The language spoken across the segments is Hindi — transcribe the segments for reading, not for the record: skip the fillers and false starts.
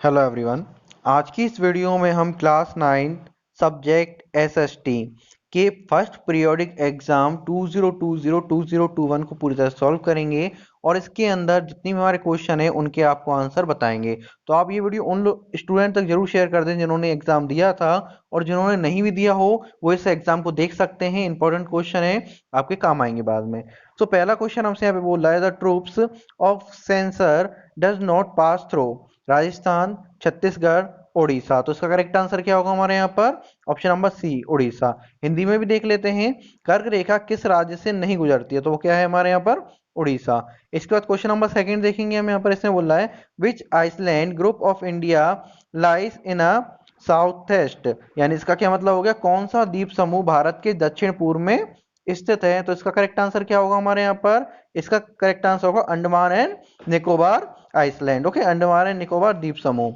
Hello everyone. आज की इस वीडियो में हम क्लास 9 सब्जेक्ट एसएसटी के फर्स्ट पीरियोडिक एग्जाम 2020-2021 को पूरी तरह सॉल्व करेंगे और इसके अंदर जितनी भी हमारे क्वेश्चन है उनके आपको आंसर बताएंगे। तो आप ये वीडियो उन स्टूडेंट तक जरूर शेयर कर दें जिन्होंने एग्जाम दिया था, और जिन्होंने नहीं भी दिया हो वो इस एग्जाम को देख सकते हैं। इंपॉर्टेंट क्वेश्चन है, आपके काम आएंगे बाद में। तो पहला क्वेश्चन हमसे यहाँ पे बोल रहा है, the Tropic of Cancer does not pass through Rajasthan, Chhattisgarh, Orissa. तो इसका करेक्ट आंसर क्या होगा हमारे यहाँ पर? Option number C, Orissa. Hindi में भी देख लेते हैं, कर्क रेखा किस राज्य से नहीं गुजरती है? तो वो क्या है हमारे यहाँ पर? उड़ीसा। इसके बाद क्वेश्चन नंबर सेकंड देखेंगे हम यहाँ पर। इसमें बोल रहा है which island group of India lies in a south east, यानी इसका क्या मतलब हो गया, कौन सा द्वीप समूह भारत के दक्षिण पूर्व में स्थित है? तो इसका करेक्ट आंसर क्या होगा हमारे यहाँ पर? इसका करेक्ट आंसर होगा Andaman and Nicobar island. Okay, Andaman and Nicobar द्वीप समूह।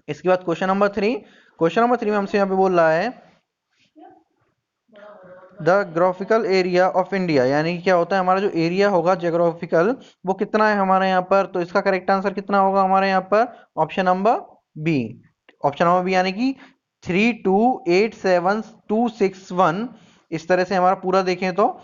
इसके बाद क्वेश्चन नंबर 3 में हमसे यहाँ पे बोल रहा है the graphical area of India, यानी कि क्या होता है हमारा जो एरिया होगा जियोग्राफिकल, वो कितना है हमारे यहाँ पर? तो इसका करेक्ट आंसर कितना होगा हमारे यहाँ पर? Option number B. Option number B यानी कि 3287261। इस तरह से हमारा पूरा देखें तो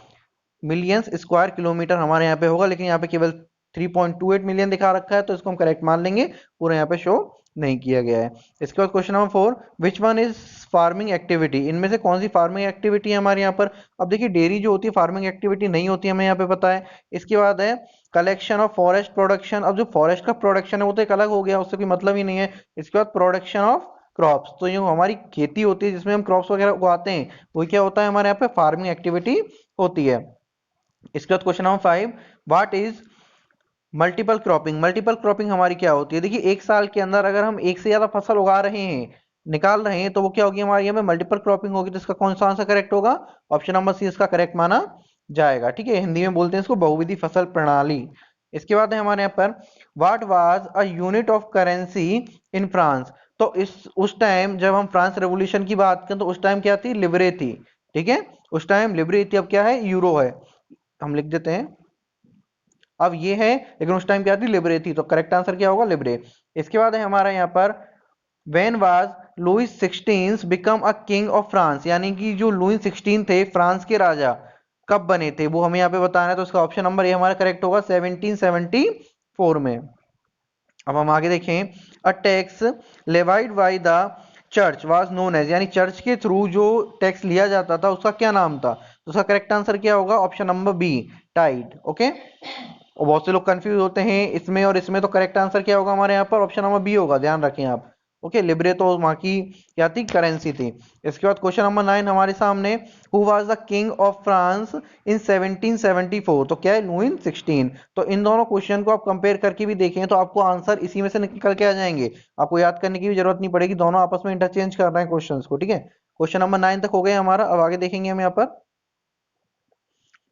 मिलियंस स्क्वायर किलोमीटर हमारे यहाँ पे होगा, लेकिन यहाँ पे केवल 3.28 मिलियन दिखा रखा है, तो इसको हम करेक्ट मान लेंगे, पूरा यहाँ पे शो नहीं किया गया है। इसके बाद question number 4, which one is farming activity, इनमें से कौन सी फार्मिंग एक्टिविटी है हमारे यहाँ पर? अब देखिए डेयरी जो होती है फार्मिंग एक्टिविटी नहीं होती, हमें यहाँ पे पता है। इसके बाद है कलेक्शन ऑफ फॉरेस्ट प्रोडक्शन। अब जो फॉरेस्ट का प्रोडक्शन है वो तो एक अलग हो गया, उससे कोई मतलब ही नहीं है। इसके बाद प्रोडक्शन ऑफ क्रॉप्स, तो ये हमारी खेती होती है जिसमें हम क्रॉप्स वगैरह उगाते हैं, वो क्या होता है हमारे यहाँ पे? फार्मिंग एक्टिविटी होती है। इसके बाद question number 5, what is multiple cropping. Multiple cropping हमारी क्या होती है? देखिए एक साल के अंदर अगर हम एक से ज्यादा फसल उगा रहे हैं, निकाल रहे हैं, तो वो क्या होगी हमारी यहाँ पे? मल्टीपल क्रॉपिंग होगी। तो इसका कौन सा आंसर करेक्ट होगा? ऑप्शन नंबर सी इसका करेक्ट माना जाएगा। ठीक है, हिंदी में बोलते हैं इसको बहुविधि फसल प्रणाली। इसके बाद है हमारे यहाँ पर what was a unit of currency in France. तो इस उस टाइम जब हम फ्रांस रेवोल्यूशन की बात करें तो उस टाइम क्या थी? लिब्रे थी। ठीक है, उस टाइम लिब्रे थी, अब क्या है? यूरो है। हम लिख देते हैं, अब ये है, लेकिन उस टाइम क्या थी? लिब्रे थी। तो करेक्ट आंसर क्या होगा? लिब्रे। इसके बाद है हमारा यहाँ पर when was Louis 16 become a king of France, यानी कि जो लुइस 16 थे फ्रांस के राजा, कब बने थे वो हमें यहाँ पे बताना है। तो इसका ऑप्शन नंबर ये हमारा करेक्ट होगा 1774 में। अब हम आगे देखें, a tax levied by the church was known as, यानी चर्च के थ्रू जो टैक्स लिया जाता था उसका क्या नाम था? तो उसका करेक्ट आंसर क्या होगा? Option number B, tithe. Okay, और बहुत से लोग कंफ्यूज होते हैं इसमें और इसमें, तो करेक्ट आंसर क्या होगा हमारे यहाँ पर? ऑप्शन नंबर बी होगा, ध्यान रखें आप। ओके, लिब्रे तो वहाँ की क्या थी? करेंसी थी। इसके बाद क्वेश्चन नंबर 9 हमारे सामने, who was the king of France in 1774। तो क्या है? लुई 16। तो इन दोनों क्वेश्चन को आप कंपेयर करके भी देखें तो आपको आंसर इसी में से निकल के आ जाएंगे, आपको याद करने की भी जरूरत नहीं पड़ेगी, दोनों आपस में इंटरचेंज कर रहे हैं क्वेश्चन को। ठीक है, क्वेश्चन नंबर 9 तक हो गए हमारा। अब आगे देखेंगे हम यहाँ पर।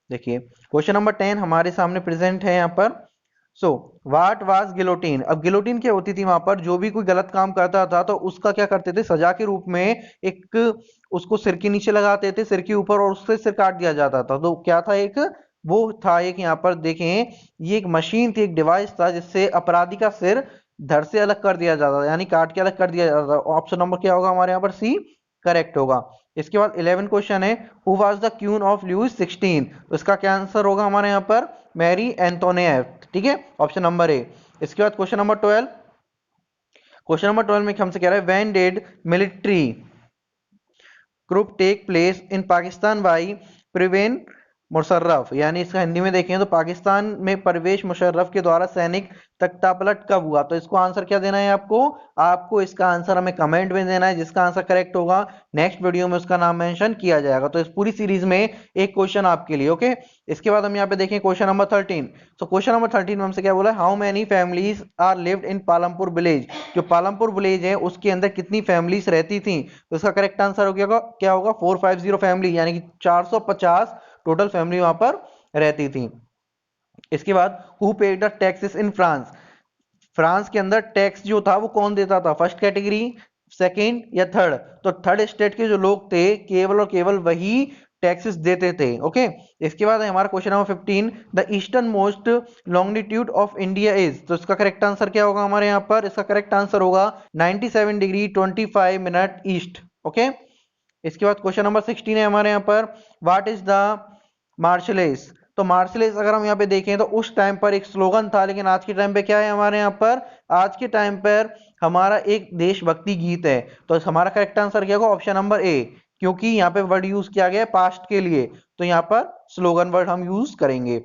देखिए क्वेश्चन नंबर 10 हमारे सामने प्रेजेंट है यहाँ पर। So what was guillotine. अब गिलोटिन क्या होती थी? वहां पर जो भी कोई गलत काम करता था तो उसका क्या करते थे? सजा के रूप में एक उसको सिर के नीचे लगाते थे, सिर के ऊपर, और उससे सिर काट दिया जाता था। तो क्या था? एक वो था, एक यहाँ पर देखें, ये एक मशीन थी, एक डिवाइस था जिससे अपराधी का सिर धड़ से अलग कर दिया जाता था, यानी काट के अलग कर दिया जाता था। ऑप्शन नंबर क्या होगा हमारे यहाँ पर? सी करेक्ट होगा। इसके बाद 11 क्वेश्चन है, who was the queen of Louis 16। तो इसका क्या आंसर होगा हमारे यहाँ पर? Marie Antoinette. ठीक है, ऑप्शन नंबर ए। इसके बाद क्वेश्चन नंबर 12 में हमसे कह रहा है when did military group take place in Pakistan by Pervez Musharraf, यानी इसका हिंदी में देखें तो पाकिस्तान में परवेश मुशर्रफ के द्वारा सैनिक तख्तापलट कब हुआ? तो इसको आंसर क्या देना है आपको? आपको इसका आंसर हमें कमेंट में देना है, जिसका आंसर करेक्ट होगा नेक्स्ट वीडियो में उसका नाम मेंशन किया जाएगा। तो इस पूरी सीरीज में एक क्वेश्चन आपके लिए। ओके, इसके बाद हम यहाँ पे देखें क्वेश्चन नंबर 13। तो क्वेश्चन नंबर 13 में हमसे क्या बोला? How many families are lived in Palampur village. जो पालमपुर विलेज है उसके अंदर कितनी फैमिलीज रहती थी? तो इसका करेक्ट आंसर हो गया, क्या होगा? 450 फैमिली, यानी कि 450 टोटल फैमिली वहां पर रहती थी। इसके बाद who paid the taxes in France. France के अंदर टैक्स जो था वो कौन देता था? फर्स्ट कैटेगरी, सेकंड या थर्ड? तो थर्ड स्टेट के जो लोग थे केवल और केवल वही टैक्सेस देते थे। ओके, इसके बाद है हमारा question number 15, the eastern most longitude of India is, तो इसका करेक्ट आंसर क्या होगा हमारे यहाँ पर, इसका करेक्ट आंसर होगा 97 डिग्री 25 मिनट ईस्ट। ओके, इसके बाद क्वेश्चन नंबर 16 है हमारे यहाँ पर, व्हाट इज द मार्शलेस, तो मार्शलेस अगर हम यहाँ पे देखें तो उस टाइम पर एक स्लोगन था, लेकिन आज के टाइम पे क्या है हमारे यहाँ पर, आज के टाइम पर हमारा एक देशभक्ति गीत है। तो हमारा करेक्ट आंसर क्या होगा, ऑप्शन नंबर ए, क्योंकि यहाँ पे वर्ड यूज किया गया है पास्ट के लिए, तो यहाँ पर स्लोगन वर्ड हम यूज करेंगे।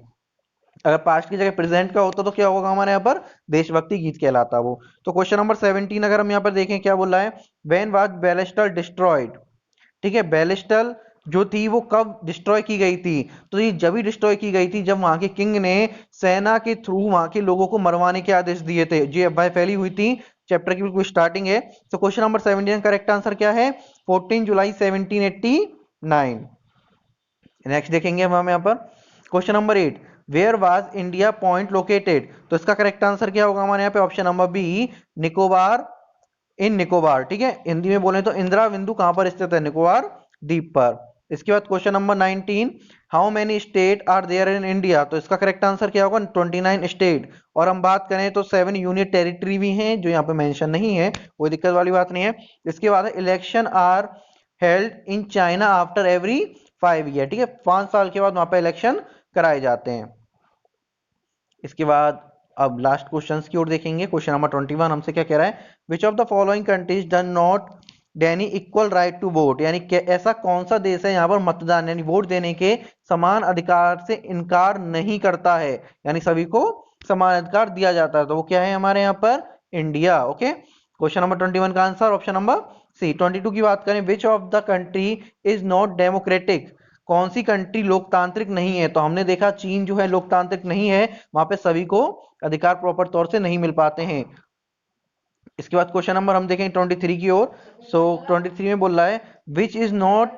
अगर पास्ट की जगह प्रेजेंट का होता तो क्या होगा हमारे यहाँ पर, देशभक्ति गीत कहलाता वो। तो क्वेश्चन नंबर 17 अगर हम यहाँ पर देखें क्या बोला है, व्हेन वाज बैलेस्टर डिस्ट्रॉयड, ठीक है, बैलेस्टर जो थी वो कब डिस्ट्रॉय की गई थी, तो ये जब ही डिस्ट्रॉय की गई थी जब वहां के किंग ने सेना के थ्रू वहां के लोगों को मरवाने के आदेश दिए थे। ये अफवाहें फैली हुई थी, चैप्टर की बिल्कुल स्टार्टिंग है। तो क्वेश्चन नंबर 17 करेक्ट आंसर क्या है, 14 जुलाई 1789। नेक्स्ट देखेंगे हम यहाँ पर question number 8, where was India point located, तो इसका करेक्ट आंसर क्या होगा हमारे यहाँ पे, option number B, Nicobar, in Nicobar. ठीक है, हिंदी में बोले तो इंदिरा बिंदु कहां पर स्थित है, निकोबार द्वीप पर। इसके बाद question number 19, how many state are there in India, तो इसका करेक्ट आंसर क्या होगा, 29 स्टेट। और हम बात करें तो 7 यूनियन टेरिटरी भी हैं जो यहाँ पे मेंशन नहीं है, कोई दिक्कत वाली बात नहीं है। इसके बाद election are held in China after every 5 year, ठीक है, 5 साल के बाद वहां पे इलेक्शन कराए जाते हैं। इसके बाद अब लास्ट क्वेश्चंस की ओर देखेंगे। क्वेश्चन नंबर 21 हमसे क्या कह रहा है, which of the following countries done not deny equal right to vote, यानी ऐसा कौन सा देश है यहाँ पर मतदान यानी वोट देने के समान अधिकार से इनकार नहीं करता है, यानी सभी को समान अधिकार दिया जाता है, तो वो क्या है हमारे यहाँ पर, इंडिया। ओके, क्वेश्चन नंबर 21 का आंसर ऑप्शन नंबर सी। 22 की बात करें, विच of the country is not democratic, कौन सी कंट्री लोकतांत्रिक नहीं है, तो हमने देखा चीन जो है लोकतांत्रिक नहीं है, वहां पे सभी को अधिकार प्रॉपर तौर से नहीं मिल पाते हैं। इसके बाद क्वेश्चन नंबर हम देखें 23 की ओर। सो 23 में बोल रहा है, which is not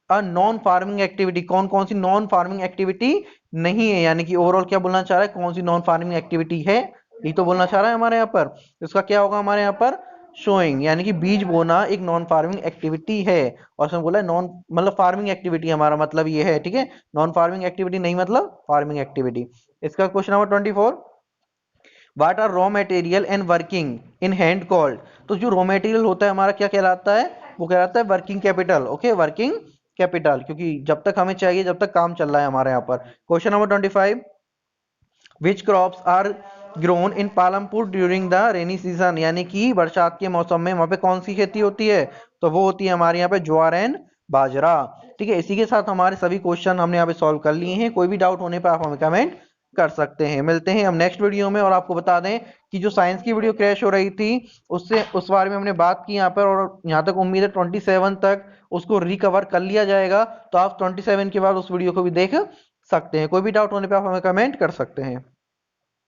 a non farming activity, कौन कौन सी नॉन फार्मिंग एक्टिविटी नहीं है, यानी कि ओवरऑल क्या बोलना चाह रहा है, कौन सी नॉन फार्मिंग एक्टिविटी है, ये तो बोलना चाह रहा है हमारे यहाँ पर। इसका क्या होगा हमारे यहाँ पर, शोइंग, यानी कि बीज बोना एक नॉन फार्मिंग एक्टिविटी है। और उसमें बोला है नॉन मतलब फार्मिंग एक्टिविटी, हमारा मतलब ये है, ठीक है, नॉन फार्मिंग एक्टिविटी नहीं मतलब फार्मिंग एक्टिविटी। इसका question number 24, what are raw material and working in hand called, तो जो रॉ मटेरियल होता है हमारा क्या कहलाता है, वो कहलाता है working capital. Okay, working capital, क्योंकि जब तक हमें चाहिए जब तक काम चल रहा है हमारे यहाँ पर। Question number 25, which crops are grown in Palampur during the rainy season, यानी कि बरसात के मौसम में वहां पे कौन सी खेती होती है, तो वो होती है हमारे यहाँ पे ज्वार एंड बाजरा। ठीक है, इसी के साथ हमारे सभी क्वेश्चन हमने यहाँ पे सॉल्व कर लिए हैं। कोई भी डाउट होने पर आप हमें कमेंट कर सकते हैं। मिलते हैं हम नेक्स्ट वीडियो में। और आपको बता दें कि जो साइंस की वीडियो क्रैश हो रही थी उससे उस बारे में हमने बात की यहाँ पर, और यहाँ तक उम्मीद है 27 तक उसको रिकवर कर लिया जाएगा, तो आप 27 के बाद उस वीडियो को भी देख सकते हैं। कोई भी डाउट होने पर आप हमें कमेंट कर सकते हैं।